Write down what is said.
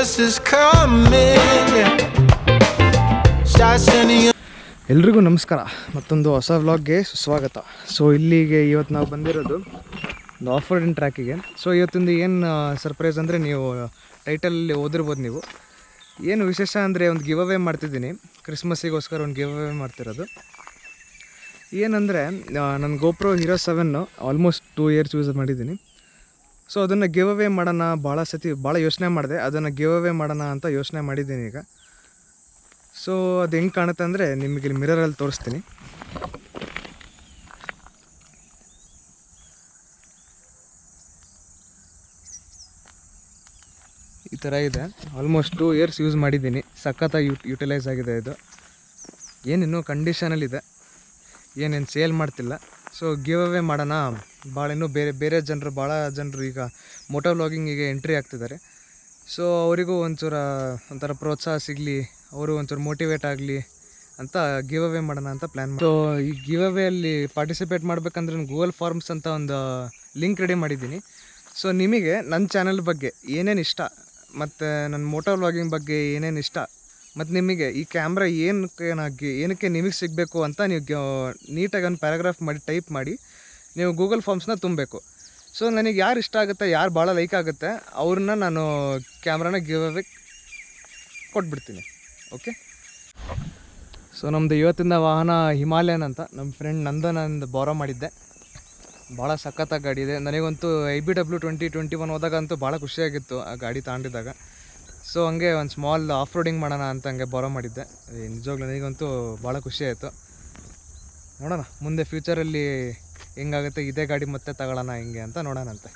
Christmas is coming. Start sending you. ಎಲ್ರಿಗೂ ನಮಸ್ಕಾರ, ಮತ್ತೊಂದು ಹೊಸ ವ್ಲಾಗ್ಗೆ ಸುಸ್ವಾಗತ. ಸೊ ಇಲ್ಲಿಗೆ ಇವತ್ತು ನಾವು ಬಂದಿರೋದು ಆಫ್ ರೋಡಿಂಗ್ ಟ್ರ್ಯಾಕಿಗೆ. ಸೊ ಇವತ್ತಿಂದು ಏನು ಸರ್ಪ್ರೈಸ್ ಅಂದರೆ, ನೀವು ಟೈಟಲಲ್ಲಿ ಓದಿರ್ಬೋದು. ನೀವು ಏನು ವಿಶೇಷ ಅಂದರೆ, ಒಂದು ಗಿವ್ ಅವೇ ಮಾಡ್ತಿದ್ದೀನಿ. ಕ್ರಿಸ್ಮಸ್ಸಿಗೋಸ್ಕರ ಒಂದು ಗಿವ್ ಅವೇ ಮಾಡ್ತಿರೋದು. ಏನಂದರೆ, ನನ್ನ GoPro hero 7 almost 2 years use ಮಾಡಿದ್ದೀನಿ. ಸೊ ಅದನ್ನು ಗಿವ್ ಅವೇ ಮಾಡೋಣ, ಭಾಳ ಯೋಚನೆ ಮಾಡಿದೆ. ಅದನ್ನು ಗಿವ್ ಅವೇ ಮಾಡೋಣ ಅಂತ ಯೋಚನೆ ಮಾಡಿದ್ದೀನಿ ಈಗ. ಸೊ ಅದು ಹೆಂಗೆ ಕಾಣುತ್ತೆ ಅಂದರೆ, ನಿಮಗೆ ಇಲ್ಲಿ ಮಿರರಲ್ಲಿ ತೋರಿಸ್ತೀನಿ. ಈ ಥರ ಇದೆ. ಆಲ್ಮೋಸ್ಟ್ 2 ಇಯರ್ಸ್ ಯೂಸ್ ಮಾಡಿದ್ದೀನಿ. ಸಖತ್ತಾಗಿ ಯೂಟಿಲೈಸ್ ಆಗಿದೆ ಇದು. ಏನಿನ್ನೂ ಕಂಡೀಷನಲ್ಲಿದೆ, ಏನೇನು ಸೇಲ್ ಮಾಡ್ತಿಲ್ಲ. ಸೊ ಗಿವ್ ಅವೇ ಮಾಡೋಣ. ಇನ್ನೂ ಬೇರೆ ಭಾಳ ಜನರು ಈಗ ಮೋಟೋ ವ್ಲಾಗಿಂಗಿಗೆ ಎಂಟ್ರಿ ಆಗ್ತಿದ್ದಾರೆ. ಸೊ ಅವರಿಗೂ ಒಂಥರ ಪ್ರೋತ್ಸಾಹ ಸಿಗಲಿ, ಅವರು ಒಂಚೂರು ಮೋಟಿವೇಟ್ ಆಗಲಿ ಅಂತ ಗಿವ್ ಅವೇ ಮಾಡೋಣ ಅಂತ ಪ್ಲ್ಯಾನ್ ಮಾಡಿ. ಸೊ ಈ ಗಿವ್ ಅವೇಯಲ್ಲಿ ಪಾರ್ಟಿಸಿಪೇಟ್ ಮಾಡಬೇಕಂದ್ರೆ ನಾನು ಗೂಗಲ್ ಫಾರ್ಮ್ಸ್ ಅಂತ ಒಂದು ಲಿಂಕ್ ರೆಡಿ ಮಾಡಿದ್ದೀನಿ. ಸೊ ನಿಮಗೆ ನನ್ನ ಚಾನಲ್ ಬಗ್ಗೆ ಏನೇನು ಇಷ್ಟ, ಮತ್ತು ನನ್ನ ಮೋಟೋ ವ್ಲಾಗಿಂಗ್ ಬಗ್ಗೆ ಏನೇನು ಇಷ್ಟ, ಮತ್ತು ನಿಮಗೆ ಈ ಕ್ಯಾಮ್ರಾ ಏನಕ್ಕೆ ನಿಮಗೆ ಸಿಗಬೇಕು ಅಂತ ನೀವು ನೀಟಾಗಿ ಒಂದು ಪ್ಯಾರಾಗ್ರಾಫ್ ಮಾಡಿ ಟೈಪ್ ಮಾಡಿ ನೀವು ಗೂಗಲ್ ಫಾರ್ಮ್ಸ್ನ ತುಂಬಬೇಕು. ಸೊ ನನಗೆ ಯಾರು ಇಷ್ಟ ಆಗುತ್ತೆ, ಯಾರು ಭಾಳ ಲೈಕ್ ಆಗುತ್ತೆ, ಅವ್ರನ್ನ ನಾನು ಕ್ಯಾಮ್ರಾನ ಗಿವ್ ಅವೇ ಕೊಟ್ಬಿಡ್ತೀನಿ. ಓಕೆ. ಸೊ ನಮ್ಮದು ಇವತ್ತಿನ ವಾಹನ ಹಿಮಾಲಯನ್ ಅಂತ ನಮ್ಮ ಫ್ರೆಂಡ್ ನಂದು ಬಾರೋ ಮಾಡಿದ್ದೆ. ಭಾಳ ಸಖತ್ತಾಗಿ ಗಾಡಿ ಇದೆ. ನನಗಂತೂ IBW 2021 ಹೋದಾಗಂತೂ ಭಾಳ ಖುಷಿಯಾಗಿತ್ತು ಆ ಗಾಡಿ ತಗೊಂಡಿದ್ದಾಗ. ಸೊ ಹಂಗೆ ಒಂದು ಸ್ಮಾಲ್ ಆಫ್ ರೋಡಿಂಗ್ ಮಾಡೋಣ ಅಂತ ಹಂಗೆ ಬಾರೋ ಮಾಡಿದ್ದೆ. ನಿಜವಾಗ್ಲೂ ನನಗಂತೂ ಭಾಳ ಖುಷಿ ಆಯಿತು. ನೋಡೋಣ ಮುಂದೆ ಫ್ಯೂಚರಲ್ಲಿ ಹೆಂಗಾಗುತ್ತೆ, ಇದೇ ಗಾಡಿ ಮತ್ತೆ ತಗೊಳ್ಳೋಣ ಹಿಂಗೆ ಅಂತ ನೋಡೋಣಂತೆ.